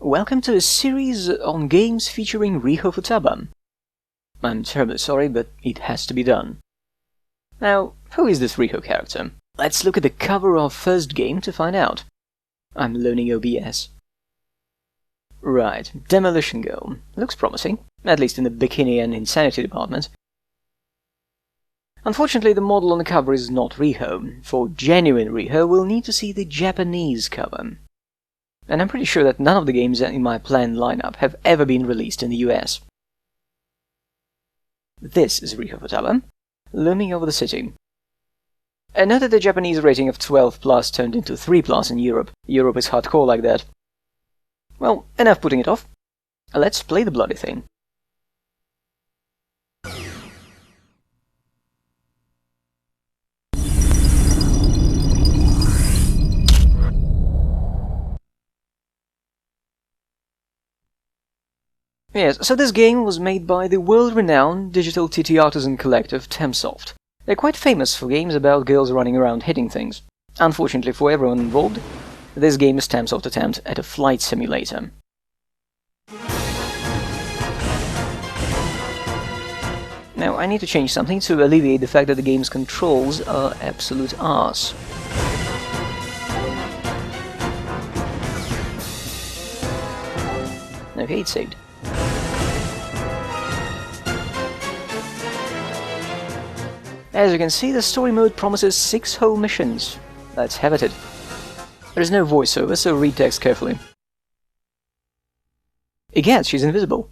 Welcome to a series on games featuring Riho Futaba. I'm terribly sorry, but it has to be done. Now, who is this Riho character? Let's look at the cover of first game to find out. I'm loading OBS. Right, Demolition Girl. Looks promising, at least in the bikini and insanity department. Unfortunately, the model on the cover is not Riho. For genuine Riho, we'll need to see the Japanese cover. And I'm pretty sure that none of the games in my planned lineup have ever been released in the US. This is Riho Futaba, looming over the city. And note that the Japanese rating of 12+ turned into 3+ in Europe. Europe is hardcore like that. Well, enough putting it off. Let's play the bloody thing. Yes, so this game was made by the world-renowned digital TT artisan collective Temsoft. They're quite famous for games about girls running around hitting things. Unfortunately for everyone involved, this game is Temsoft's attempt at a flight simulator. Now, I need to change something to alleviate the fact that the game's controls are absolute arse. Okay, it's saved. As you can see, the story mode promises 6 whole missions. Let's have at it. There is no voiceover, so read text carefully. Again, she's invisible.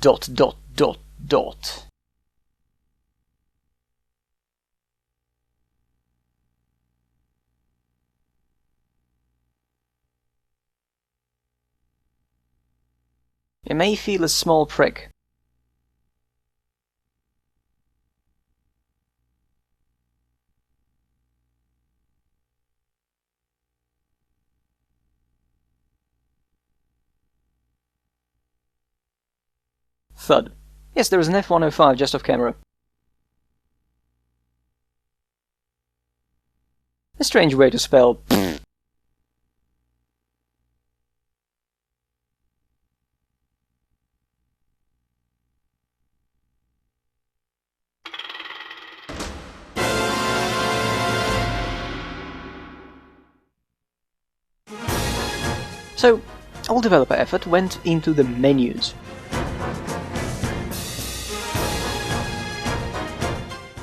Dot, dot, dot, dot. You may feel a small prick. Thud. Yes, there is an F-105 just off camera. A strange way to spell pfft. So, all developer effort went into the menus.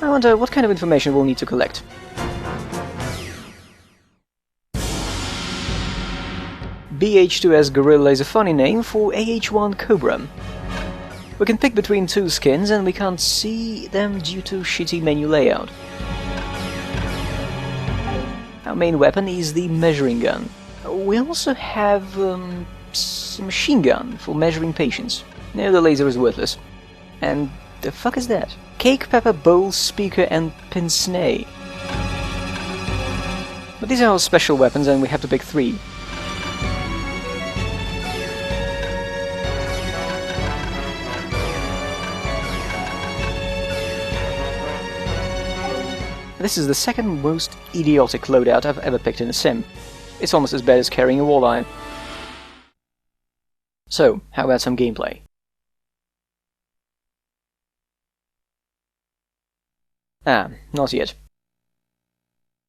I wonder what kind of information we'll need to collect. BH2S Gorilla is a funny name for AH1 Cobra. We can pick between 2 skins and we can't see them due to shitty menu layout. Our main weapon is the measuring gun. We also have a machine gun for measuring patients. No, the laser is worthless. And the fuck is that? Cake, pepper, bowl, speaker, and pince-nez. But these are our special weapons and we have to pick 3. This is the second most idiotic loadout I've ever picked in a sim. It's almost as bad as carrying a walleye. So, how about some gameplay? Ah, not yet.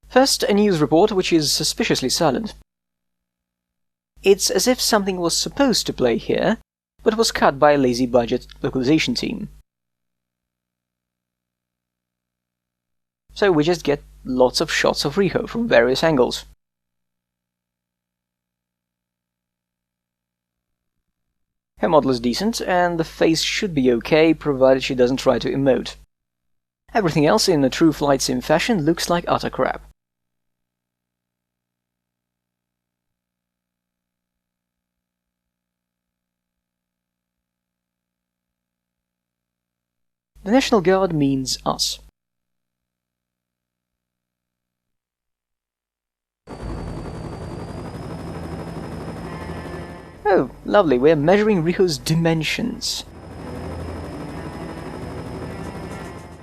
First, a news report which is suspiciously silent. It's as if something was supposed to play here, but was cut by a lazy budget localization team. So we just get lots of shots of Riho from various angles. Her model is decent, and the face should be okay, provided she doesn't try to emote. Everything else in a true flight sim fashion looks like utter crap. The National Guard means us. Oh, lovely, we're measuring Riho's dimensions.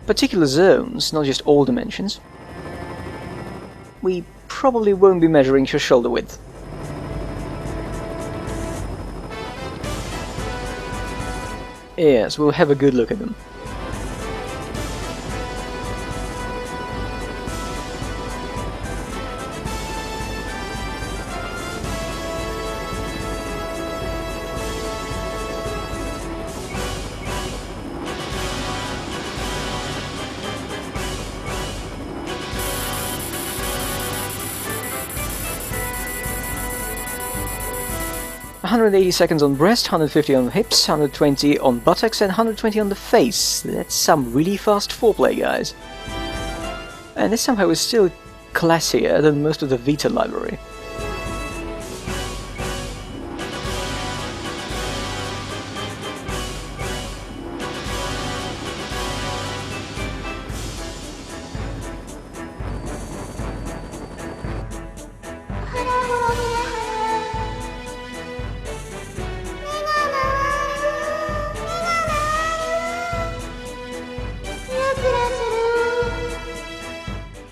Particular zones, not just all dimensions. We probably won't be measuring her shoulder width. Yes, we'll have a good look at them. "180 seconds on breast, 150 on hips, 120 on buttocks, and 120 on the face. That's some really fast foreplay, guys. And this somehow is still classier than most of the Vita library.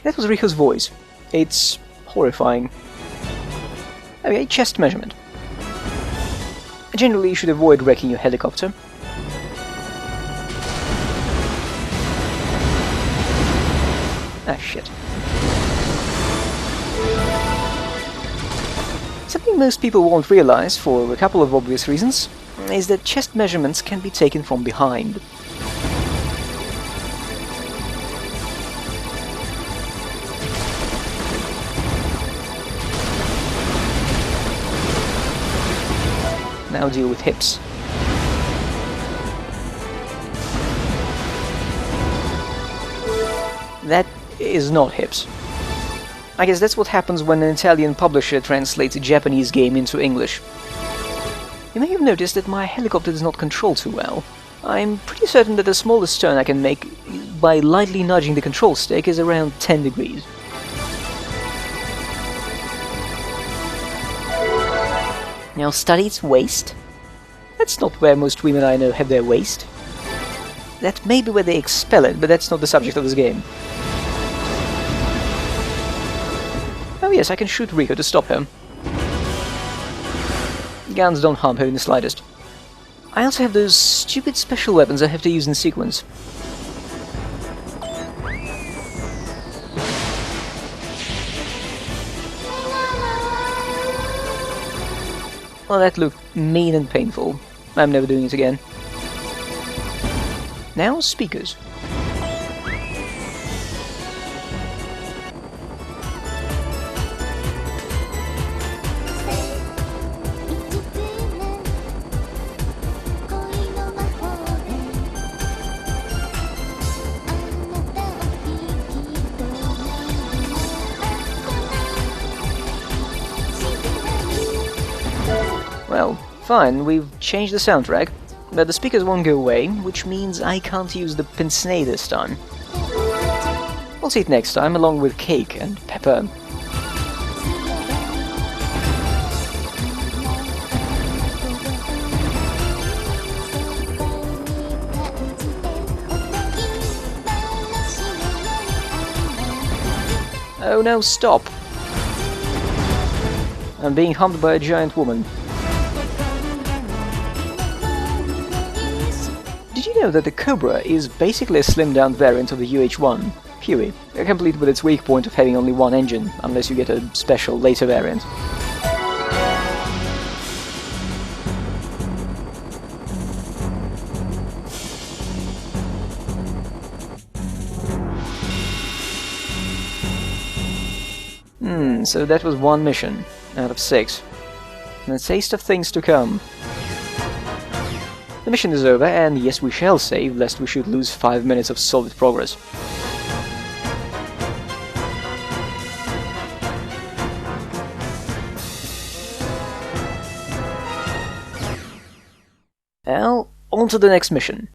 That was Riho's voice. It's horrifying. Okay, chest measurement. Generally, you should avoid wrecking your helicopter. Ah, shit. Something most people won't realize, for a couple of obvious reasons, is that chest measurements can be taken from behind. Now deal with hips. That is not hips. I guess that's what happens when an Italian publisher translates a Japanese game into English. You may have noticed that my helicopter does not control too well. I'm pretty certain that the smallest turn I can make by lightly nudging the control stick is around 10 degrees. Now study its waist. That's not where most women I know have their waist. That may be where they expel it, but that's not the subject of this game. Oh yes, I can shoot Riho to stop her. Guns don't harm her in the slightest. I also have those stupid special weapons I have to use in sequence. Well, that looked mean and painful. I'm never doing it again. Now, speakers. Well, fine, we've changed the soundtrack, but the speakers won't go away, which means I can't use the pince-nez this time. We'll see it next time, along with cake and pepper. Oh no, stop! I'm being humped by a giant woman. Did you know that the Cobra is basically a slimmed-down variant of the UH-1, Huey, complete with its weak point of having only one engine, unless you get a special later variant? So that was one mission out of 6. And a taste of things to come. The mission is over, and yes, we shall save, lest we should lose 5 minutes of solid progress. Well, on to the next mission.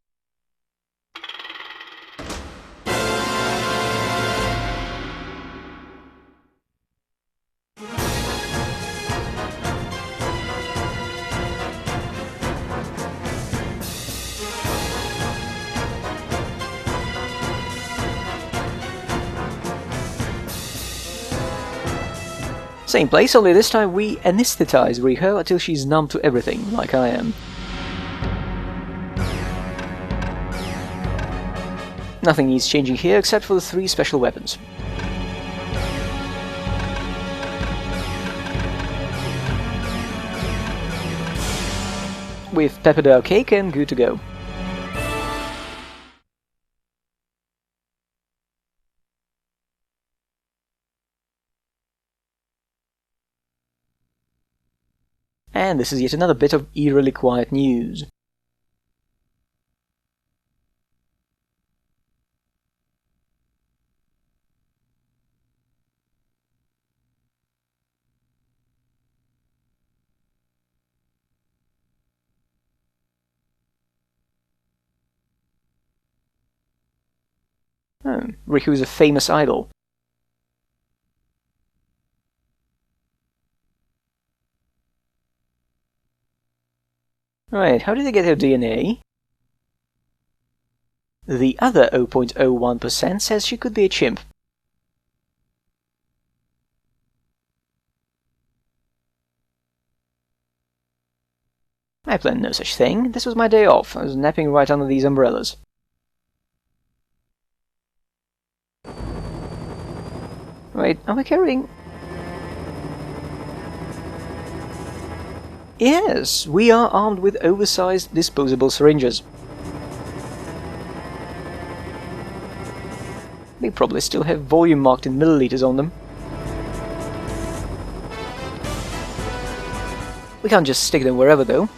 Same place, only this time we anesthetize Riho until she's numb to everything, like I am. Nothing needs changing here except for the 3 special weapons. We've peppered our cake and good to go. And this is yet another bit of eerily quiet news. Oh, Riku is a famous idol. Right, how did they get her DNA? The other 0.01% says she could be a chimp. I planned no such thing. This was my day off. I was napping right under these umbrellas. Wait, am I carrying... Yes, we are armed with oversized disposable syringes. They probably still have volume marked in milliliters on them. We can't just stick them wherever though.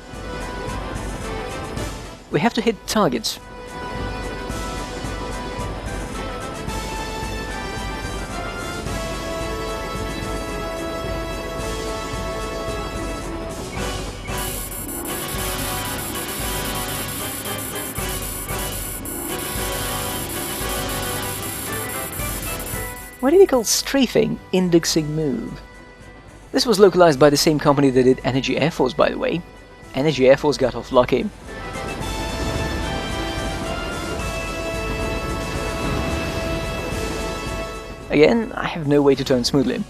We have to hit targets. Why do they call strafing indexing move? This was localized by the same company that did Energy Air Force, by the way. Energy Air Force got off lucky. Again, I have no way to turn smoothly.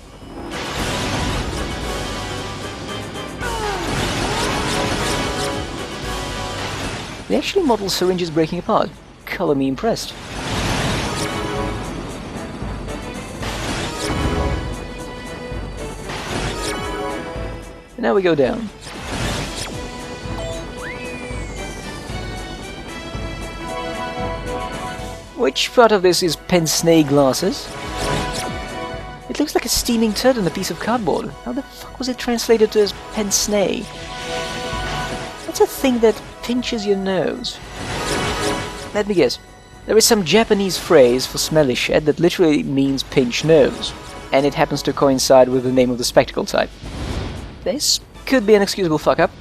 They actually model syringes breaking apart. Color me impressed. And now we go down. Which part of this is pince-nez glasses? It looks like a steaming turd on a piece of cardboard. How the fuck was it translated to as pince-nez? What's a thing that pinches your nose? Let me guess. There is some Japanese phrase for smelly shit that literally means pinch nose, and it happens to coincide with the name of the spectacle type. This could be an excusable fuck-up.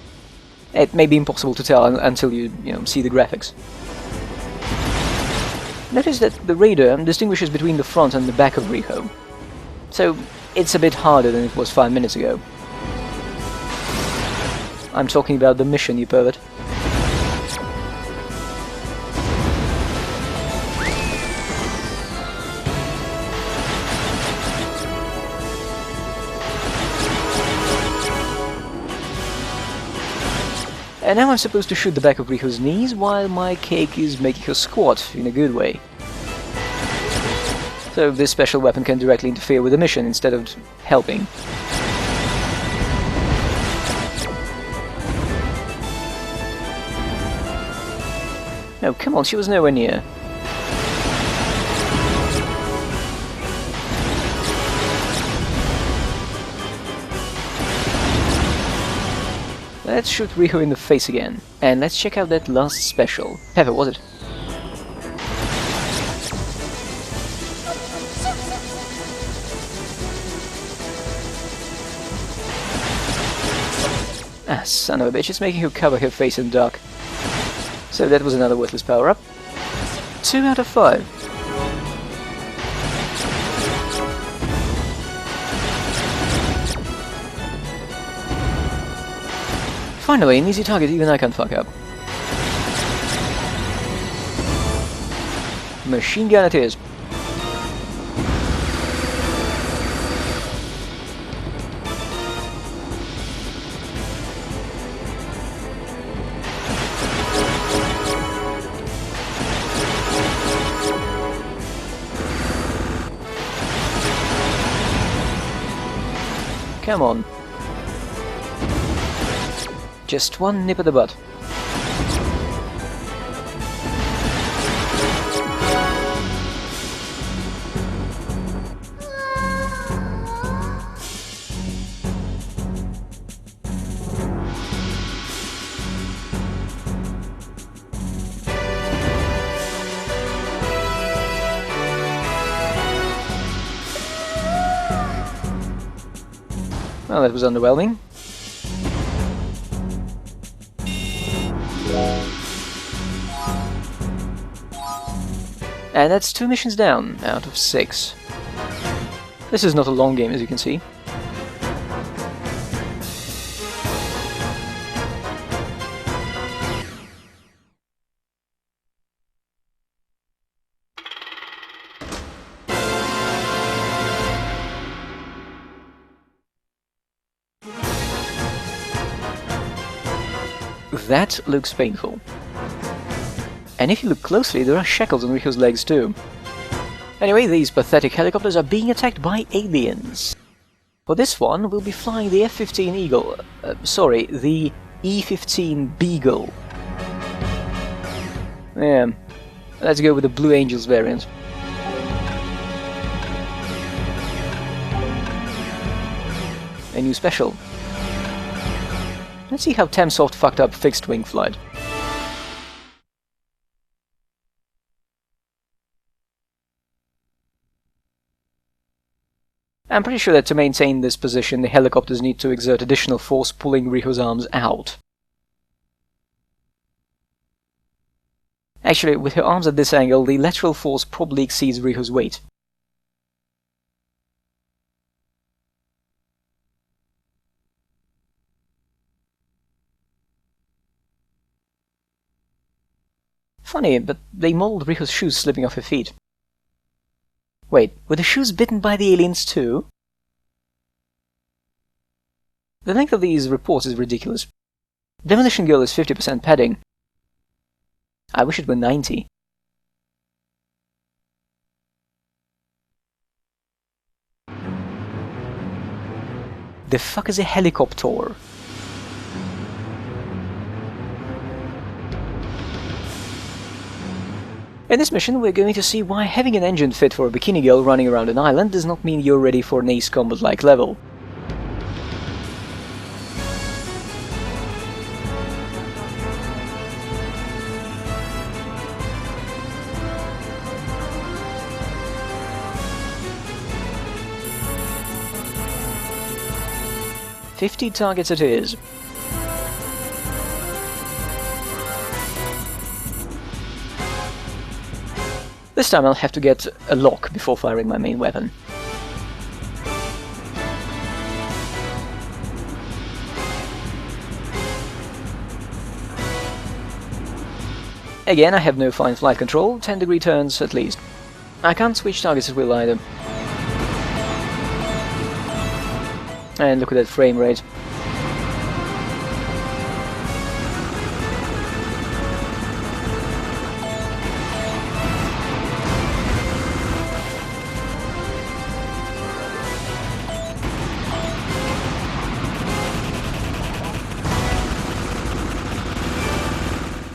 It may be impossible to tell until you see the graphics. Notice that the radar distinguishes between the front and the back of Riho, so it's a bit harder than it was 5 minutes ago. I'm talking about the mission, you pervert. And now I'm supposed to shoot the back of Riho's knees while my cake is making her squat in a good way. So this special weapon can directly interfere with the mission instead of helping. No, come on, she was nowhere near. Let's shoot Riho in the face again, and let's check out that last special. Pepper, was it? Ah, son of a bitch, it's making her cover her face in the dark. So that was another worthless power-up. 2 out of 5. Finally, an easy target even I can't fuck up. Machine gun it is. Come on. Just one nip at the butt. Well, that was underwhelming. And that's 2 missions down out of 6. This is not a long game, as you can see. That looks painful. And if you look closely, there are shackles on Riho's legs too. Anyway, these pathetic helicopters are being attacked by aliens. For this one, we'll be flying the F-15 Eagle. Sorry, the E-15 Beagle. Yeah, let's go with the Blue Angels variant. A new special. Let's see how Temsoft fucked up fixed-wing flight. I'm pretty sure that to maintain this position, the helicopters need to exert additional force pulling Riho's arms out. Actually, with her arms at this angle, the lateral force probably exceeds Riho's weight. Funny, but they modeled Riho's shoes slipping off her feet. Wait, were the shoes bitten by the aliens too? The length of these reports is ridiculous. Demolition Girl is 50% padding. I wish it were 90. The fuck is a helicopter? In this mission, we're going to see why having an engine fit for a bikini girl running around an island does not mean you're ready for an Ace Combat-like level. "50 targets it is." This time I'll have to get a lock before firing my main weapon. Again, I have no fine flight control, 10-degree turns at least. I can't switch targets at will either. And look at that frame rate.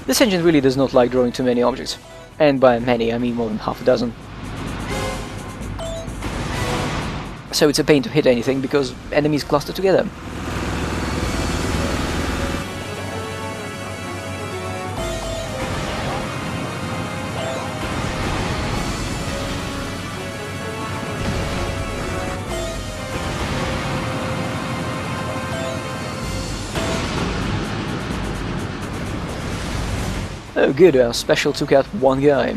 This engine really does not like drawing too many objects, and by many I mean more than half a dozen. So it's a pain to hit anything because enemies cluster together. Oh good, our special took out one guy.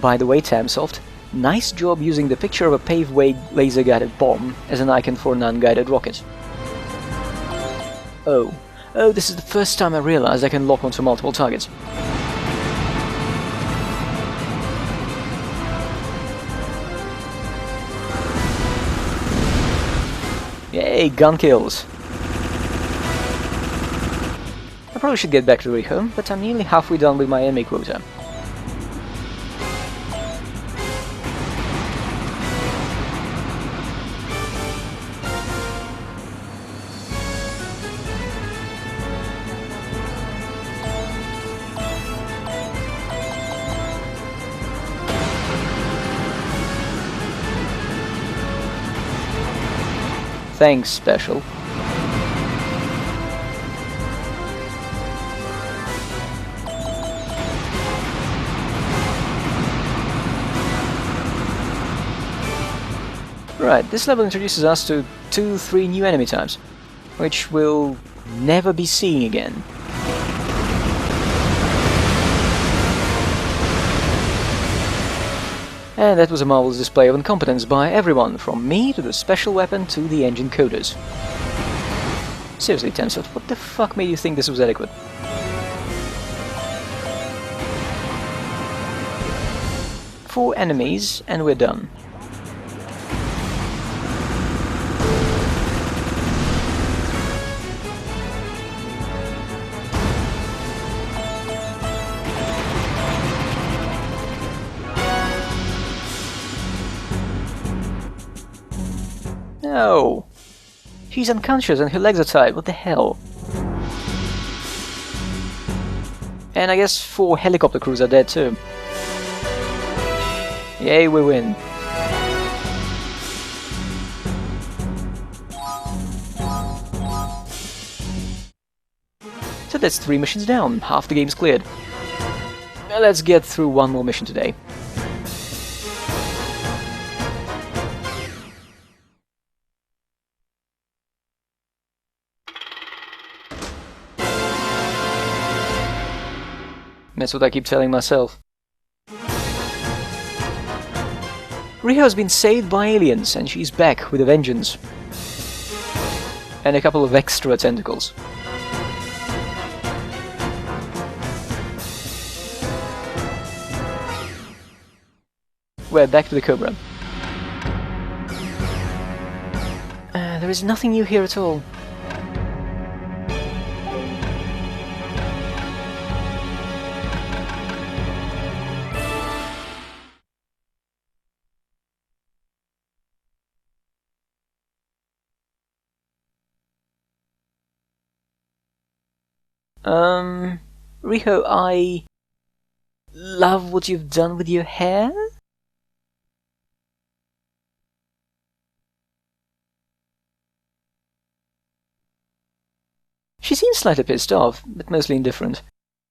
By the way, Tamsoft, nice job using the picture of a paveway laser-guided bomb as an icon for an unguided rocket. Oh, this is the first time I realized I can lock onto multiple targets. Yay, gun kills! I probably should get back to Riho, but I'm nearly halfway done with my enemy quota. Thanks, Special. Right, this level introduces us to 2-3 new enemy types, which we'll never be seeing again. And that was a marvelous display of incompetence by everyone, from me to the special weapon to the engine coders. Seriously, Tencent, what the fuck made you think this was adequate? Four enemies, and we're done. No! She's unconscious and her legs are tied, what the hell? And I guess 4 helicopter crews are dead too. Yay, we win. So that's 3 missions down, half the game's cleared. Now let's get through one more mission today. That's what I keep telling myself. Riho's been saved by aliens, and she's back with a vengeance. And a couple of extra tentacles. We're back to the Cobra. There is nothing new here at all. Riho, I love what you've done with your hair? She seems slightly pissed off, but mostly indifferent.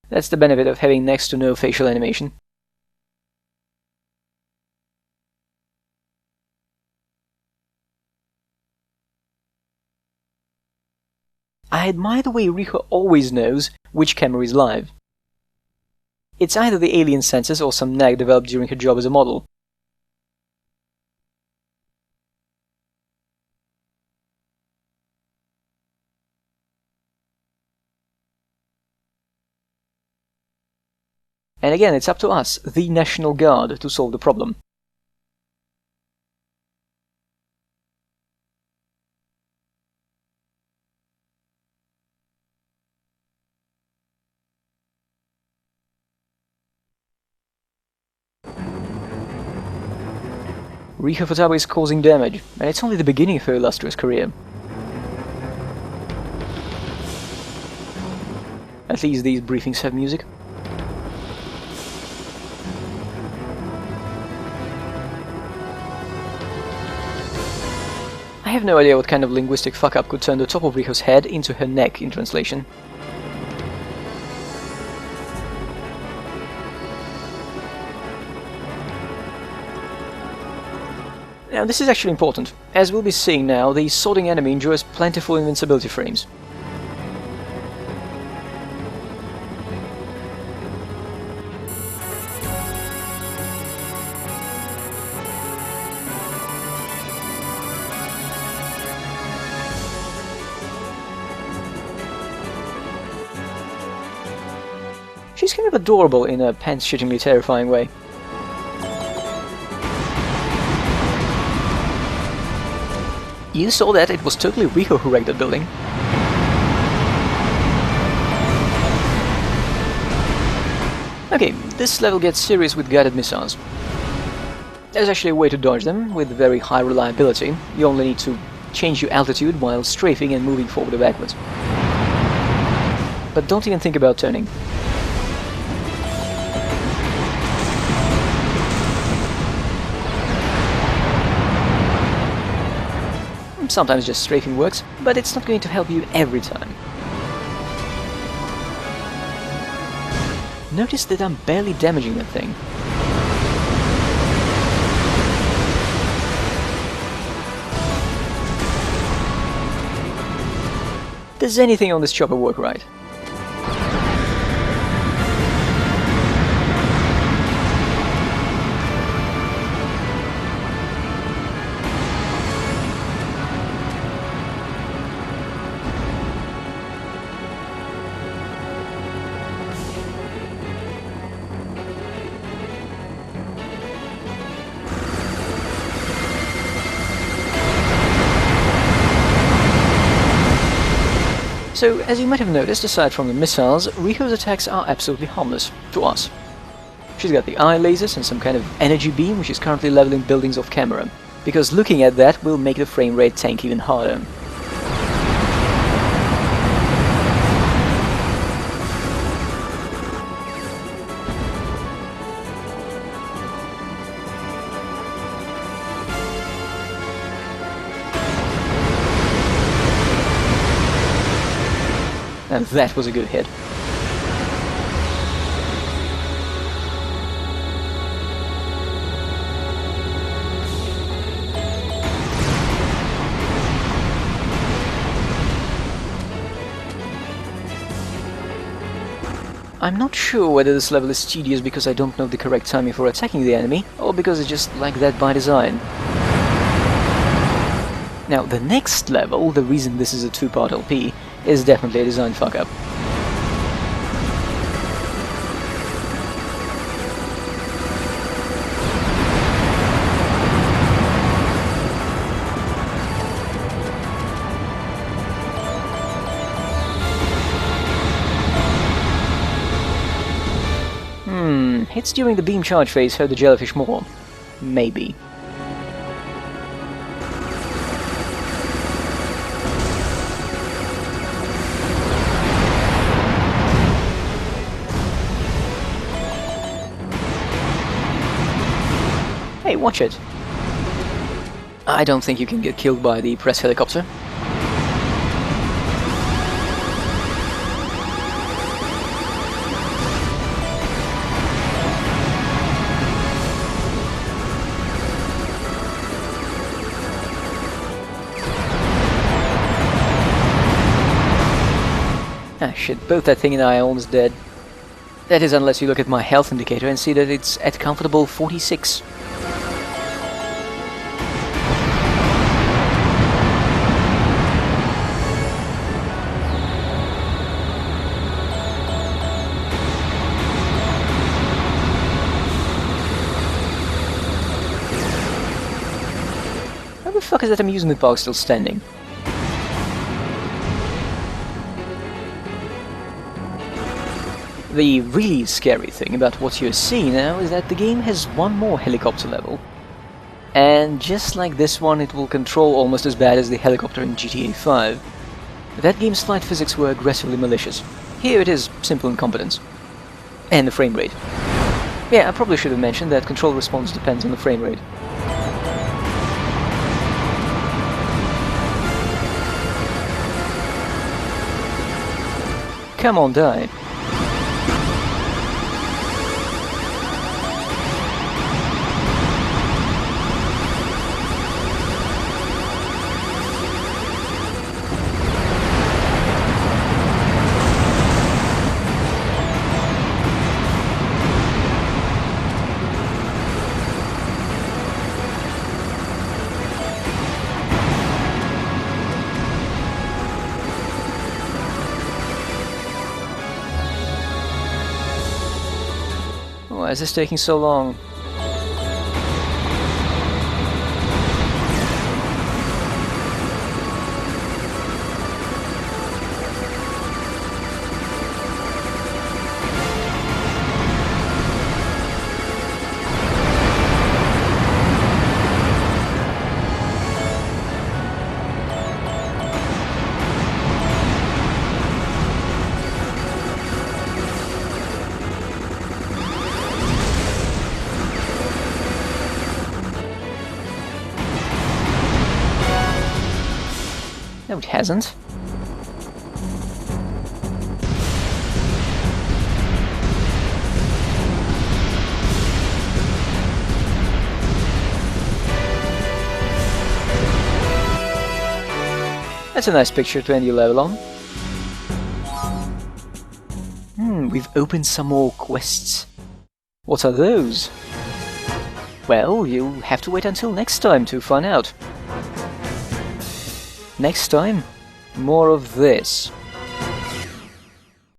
That's the benefit of having next to no facial animation. I admire the way Riho always knows which camera is live. It's either the alien sensors or some knack developed during her job as a model. And again, it's up to us, the National Guard, to solve the problem. Riho Futaba is causing damage, and it's only the beginning of her illustrious career. At least these briefings have music. I have no idea what kind of linguistic fuck-up could turn the top of Riho's head into her neck in translation. Now this is actually important. As we'll be seeing now, the swording enemy enjoys plentiful invincibility frames. She's kind of adorable in a pants-shittingly terrifying way. You saw that, it was totally Riho who wrecked that building. Okay, this level gets serious with guided missiles. There's actually a way to dodge them with very high reliability. You only need to change your altitude while strafing and moving forward or backwards. But don't even think about turning. Sometimes just strafing works, but it's not going to help you every time. Notice that I'm barely damaging that thing. Does anything on this chopper work right? So, as you might have noticed, aside from the missiles, Riho's attacks are absolutely harmless to us. She's got the eye lasers and some kind of energy beam which is currently leveling buildings off camera, because looking at that will make the frame rate tank even harder. And that was a good hit. I'm not sure whether this level is tedious because I don't know the correct timing for attacking the enemy, or because it's just like that by design. Now, the next level, the reason this is a two-part LP, is definitely a design fuck-up. Hits during the beam charge phase hurt the jellyfish more. Maybe. Hey, watch it. I don't think you can get killed by the press helicopter. Ah shit, both that thing and I are almost dead. That is unless you look at my health indicator and see that it's at comfortable 46. How the fuck is that amusement park still standing? The really scary thing about what you're seeing now is that the game has one more helicopter level. And just like this one, it will control almost as bad as the helicopter in GTA 5. That game's flight physics were aggressively malicious. Here it is simple incompetence. And the frame rate. Yeah, I probably should have mentioned that control response depends on the frame rate. Come on, die. Why is this taking so long? No, it hasn't. That's a nice picture to end your level on. We've opened some more quests. What are those? Well, you'll have to wait until next time to find out. Next time, more of this.